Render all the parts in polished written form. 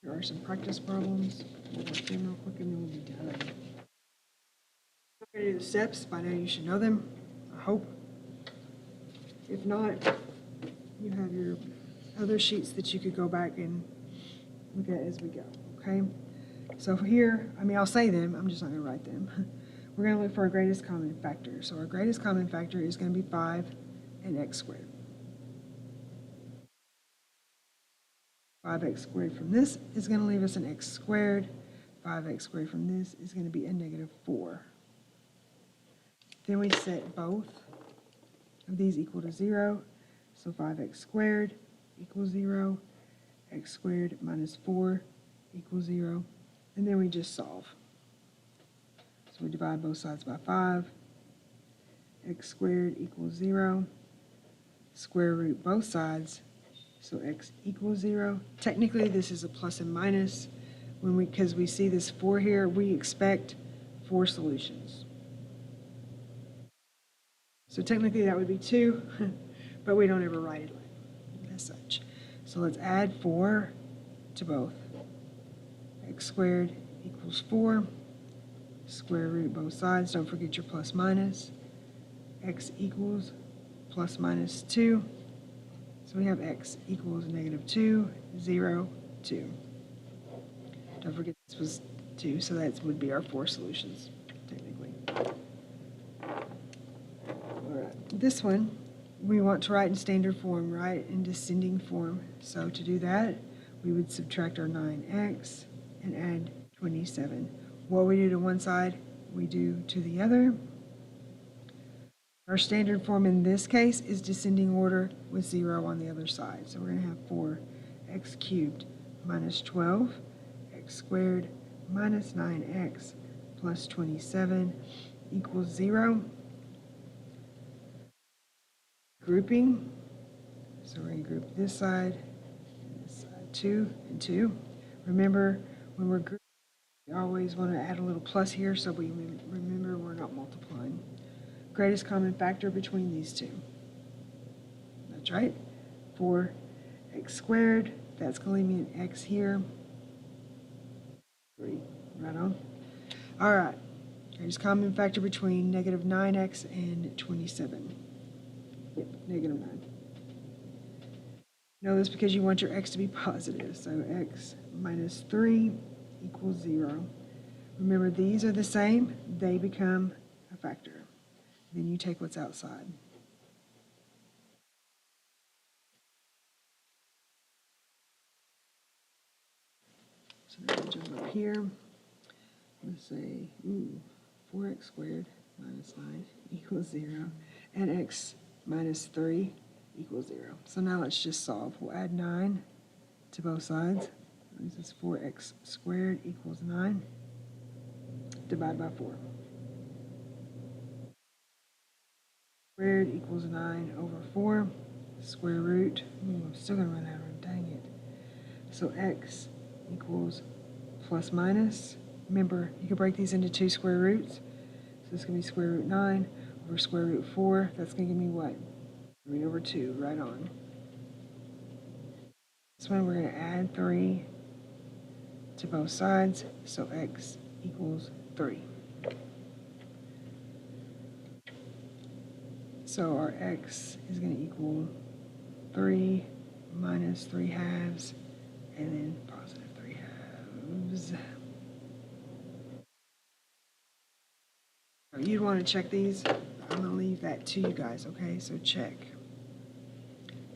There are some practice problems. We'll work them real quick and then we'll be done. Okay, to do the steps. By now you should know them, I hope. If not, you have your other sheets that you could go back and look at as we go, okay? So here, I'll say them, I'm just not going to write them. We're going to look for our greatest common factor. So our greatest common factor is going to be 5 and x squared. 5x squared from this is going to leave us an x squared. 5x squared from this is going to be a negative 4. Then we set both of these equal to 0. So 5x squared equals 0. X squared minus 4 equals 0. And then we just solve. So we divide both sides by 5. X squared equals 0. Square root both sides. So x equals 0. Technically, this is a plus and minus. Because we see this 4 here, we expect 4 solutions. So technically, that would be 2, but we don't ever write it as such. So let's add 4 to both. X squared equals 4. Square root both sides. Don't forget your plus minus. X equals plus minus 2. So we have x equals negative 2, 0, 2. Don't forget this was 2, so that would be our 4 solutions, technically. All right, this one, we want to write in standard form, right, in descending form. So to do that, we would subtract our 9x and add 27. What we do to one side, we do to the other. Our standard form in this case is descending order with 0 on the other side. So we're going to have 4x cubed minus 12, x squared minus 9x plus 27 equals 0. Grouping. So we're going to group this side and this side, 2 and 2. Remember, when we're grouping, we always want to add a little plus here so we remember we're not multiplying. Greatest common factor between these two. That's right. 4x squared. That's going to leave me an x here. 3. Right on. All right. Greatest common factor between negative 9x and 27. Yep, negative 9. Know this because you want your x to be positive. So x minus 3 equals 0. Remember, these are the same. They become a factor. Then you take what's outside. So I'm going to jump up here. Let's say, 4x squared minus 9 equals 0. And x minus 3 equals 0. So now let's just solve. We'll add 9 to both sides. This is 4x squared equals 9. Divide by 4. Squared equals 9 over 4. Square root. I'm still going to run out of room. Dang it. So x equals plus minus. Remember, you can break these into 2 square roots. So this is going to be square root 9 over square root 4. That's going to give me what? 3 over 2. Right on. This one we're going to add 3 to both sides. So x equals 3. So our x is going to equal 3 minus 3 halves, and then positive 3 halves. You'd want to check these. I'm going to leave that to you guys, okay? So check.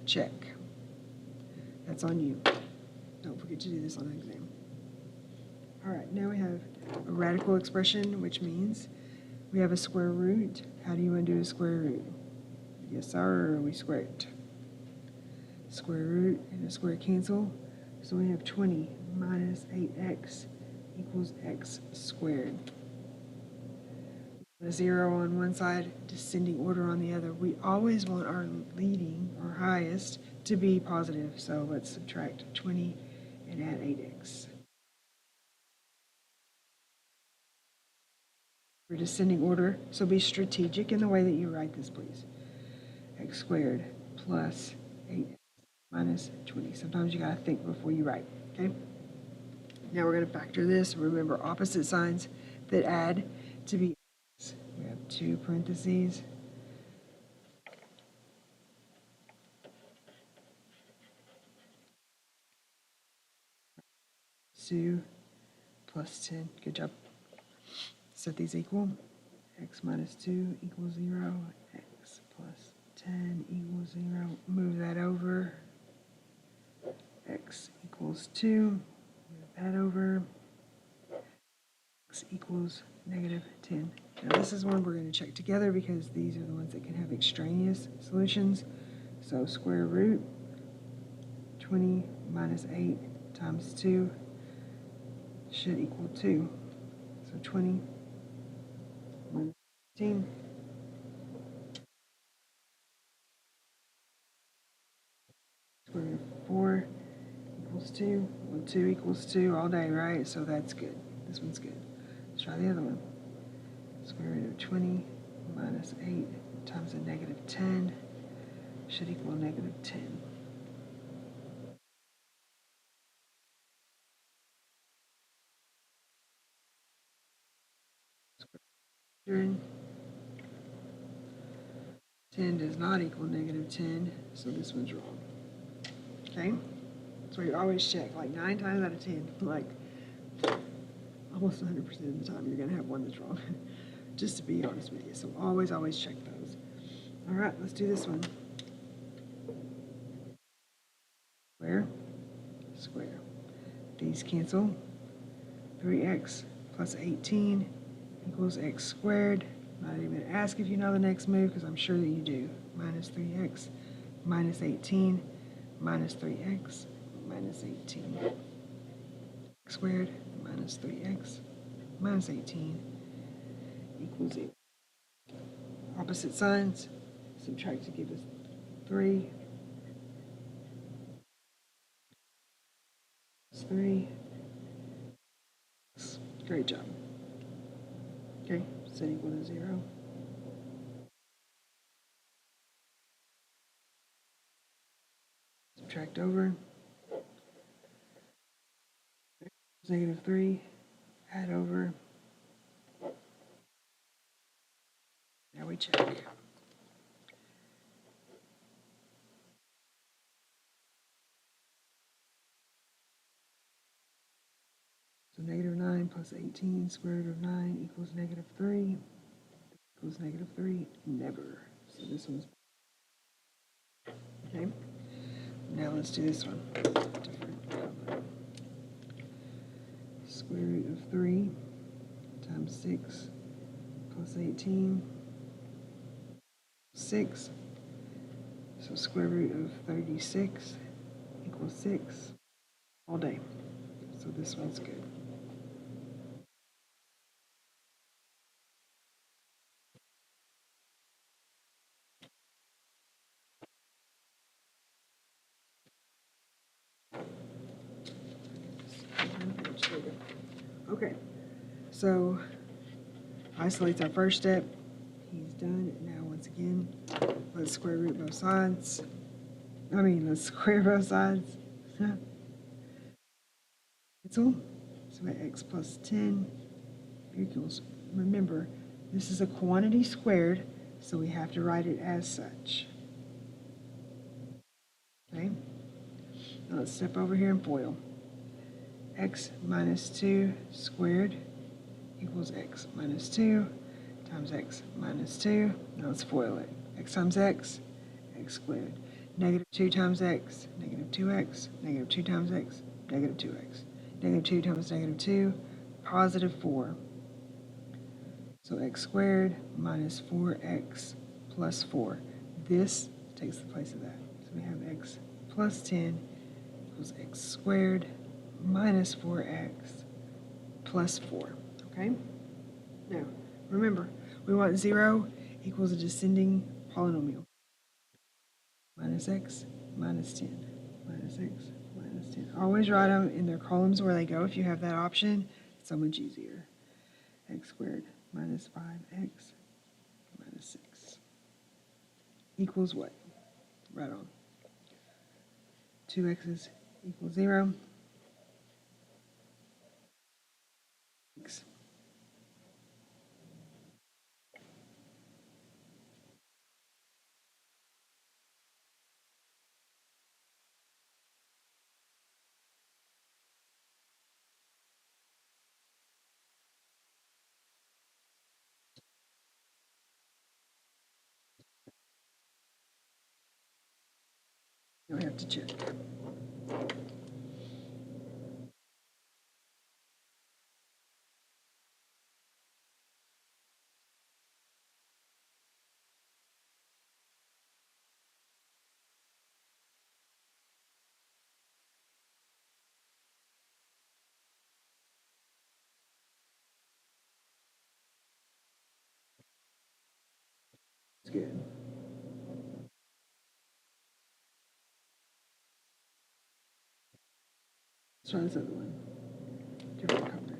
Check. That's on you. Don't forget to do this on the exam. All right, now we have a radical expression, which means we have a square root. How do you want to do a square root? Yes, sir, we square it. Square root and a square cancel. So we have 20 minus 8x equals x squared. A 0 on one side, descending order on the other. We always want our leading or highest to be positive. So let's subtract 20 and add 8x. For descending order, so be strategic in the way that you write this, please. X squared plus 8x minus 20. Sometimes you got to think before you write, okay? Now we're going to factor this. Remember, opposite signs that add to be x. We have two parentheses. 2 plus 10. Good job. Set these equal. X minus 2 equals 0. X plus 10 equals 0. Move that over. X equals 2. Move that over. X equals negative 10. Now this is one we're going to check together because these are the ones that can have extraneous solutions. So square root 20 minus 8 times 2 should equal 2. So 20 minus 15. Square root of 4 equals 2. Well, 2 equals 2 all day, right? So that's good. This one's good. Let's try the other one. Square root of 20 minus 8 times a negative 10 should equal negative 10. Square 10 does not equal negative 10, so this one's wrong. Okay? So you always check, like 9 times out of 10, like almost 100% of the time, you're going to have one that's wrong, just to be honest with you. So always check those. All right, let's do this one. Square, square. These cancel. 3x plus 18 equals x squared. Not even ask if you know the next move because I'm sure that you do. Minus 3x minus 18 minus 3x minus 18. X squared minus 3x minus 18 equals 0. Opposite signs, subtract to give us 3. Plus 3. Great job. Okay, set equal to 0. Subtract over. Negative 3. Add over. Now we check. So negative 9 plus 18 square root of 9 equals negative 3. Equals negative 3. Never. So this one's okay. Now let's do this one. Different. Square root of 3 times 6 plus 18. 6. So square root of 36 equals 6 all day. So this one's good. Okay, so isolates our first step. He's done. Now once again, let's square root both sides. Let's square both sides. Cancel. So we have x plus 10 equals, remember, this is a quantity squared, so we have to write it as such. Okay? Now let's step over here and FOIL. X minus 2 squared equals x minus 2 times x minus 2. Now let's FOIL it. X times x, x squared. Negative 2 times x, negative 2x, negative 2 times x, negative 2x. Negative 2 times negative 2, positive 4. So x squared minus 4x plus 4. This takes the place of that. So we have x plus 10 equals x squared minus 4x plus 4. Okay? Now, remember, we want 0 equals a descending polynomial. Minus x minus 10. Minus x minus 10. Always write them in their columns where they go if you have that option. It's so much easier. X squared minus 5x minus 6 equals what? Right on. 2x's equals 0. I have to check. It's good. Let's try this other one. Different color.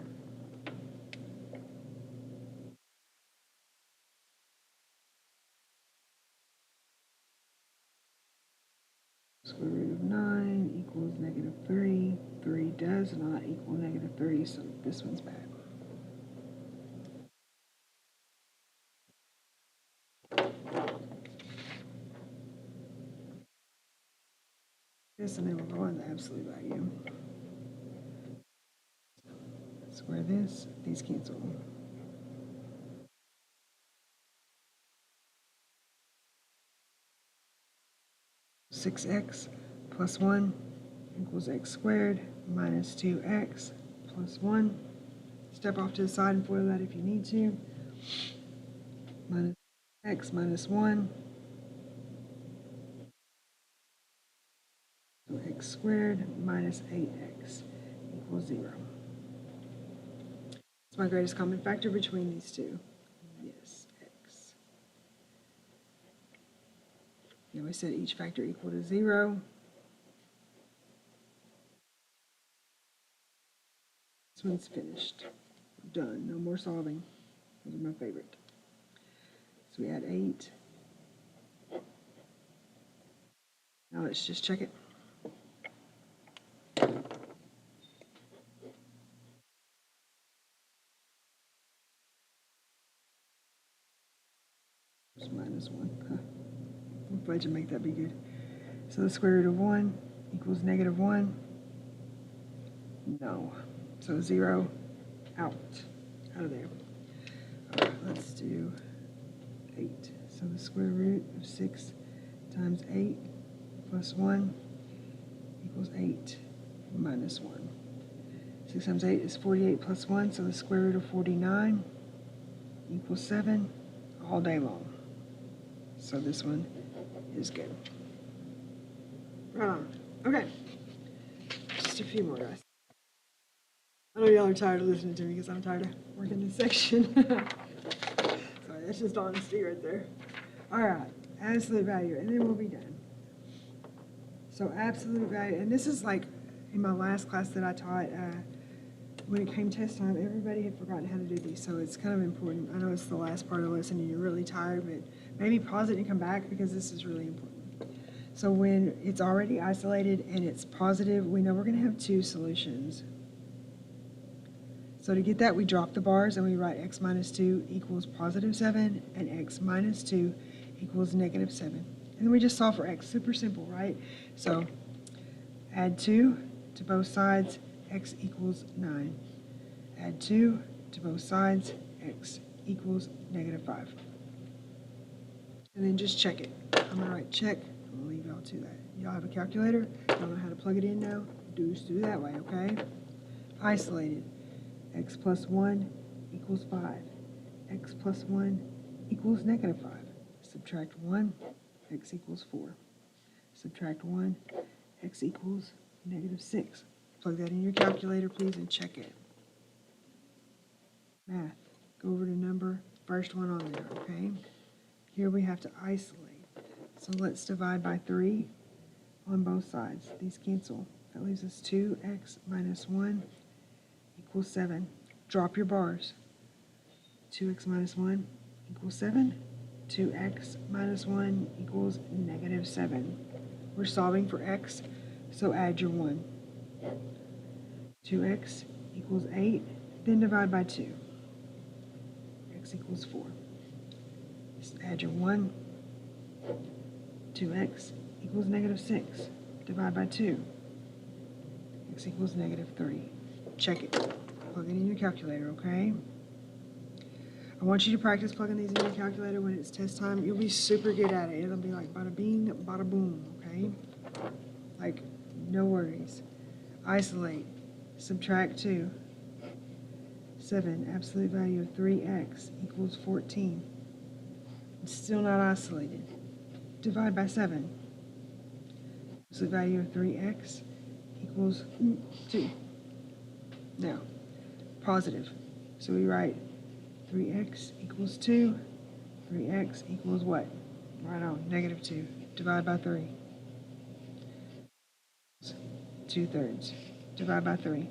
Square root of 9 equals negative 3. 3 does not equal negative 3, so this one's bad. This, and then we'll go on the absolute value. Square this, these cancel. Six x plus 1 equals x squared minus 2x plus 1. Step off to the side and FOIL that if you need to. Minus x minus 1. So x squared minus 8x equals 0. It's my greatest common factor between these two. Yes, x. You know, we said each factor equal to 0. This one's finished. Done. No more solving. Those are my favorite. So we add 8. Now let's just check it. Just minus 1. Huh. I'm glad you make that be good. So the square root of 1 equals negative 1. No. So 0 out of there. All right, let's do 8. So the square root of 6 times 8 plus 1 equals 8 minus 1. 6 times 8 is 48 plus 1, so the square root of 49 equals 7 all day long. So this one is good. Right on. Okay. Just a few more, guys. I know y'all are tired of listening to me because I'm tired of working this section. Sorry, that's just honesty right there. All right, absolute value, and then we'll be done. So absolute value, and this is like in my last class that I taught, when it came test time, everybody had forgotten how to do these, so it's kind of important. I know it's the last part of the lesson and you're really tired, but maybe pause it and come back because this is really important. So when it's already isolated and it's positive, we know we're going to have two solutions. So to get that, we drop the bars and we write x minus 2 equals positive 7 and x minus 2 equals negative 7. And then we just solve for x. Super simple, right? So add 2 to both sides, x equals 9. Add 2 to both sides, x equals negative 5. And then just check it. I'm going to write check. I'm going to leave y'all to that. Y'all have a calculator? Y'all know how to plug it in now? Do that way, okay? Isolated. X plus 1 equals 5. X plus 1 equals negative 5. Subtract 1, x equals 4. Subtract 1, x equals negative 6. Plug that in your calculator, please, and check it. Math. Go over to number, first one on there, okay? Here we have to isolate. So let's divide by 3 on both sides. These cancel. That leaves us 2x minus 1 equals 7. Drop your bars. 2x minus 1 equals 7. 2x minus 1 equals negative 7. We're solving for x, so add your 1. 2x equals 8, then divide by 2. X equals 4. Just add your 1. 2x equals negative 6. Divide by 2. X equals negative 3. Check it. Plug it in your calculator, okay? I want you to practice plugging these in your calculator when it's test time. You'll be super good at it. It'll be like bada bing, bada boom, okay? Like, no worries. Isolate, subtract 2. 7, absolute value of 3x equals 14. It's still not isolated. Divide by 7. Absolute value of 3x equals 2. Now, positive. So we write 3x equals 2. 3x equals what? Right on, negative 2. Divide by 3. 2/3. Divide by 3.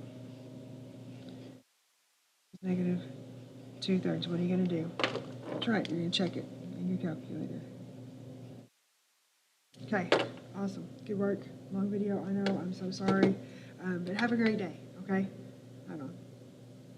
Negative 2/3. What are you going to do? Try it. You're going to check it in your calculator. Okay, awesome. Good work. Long video, I know. I'm so sorry. But have a great day, okay?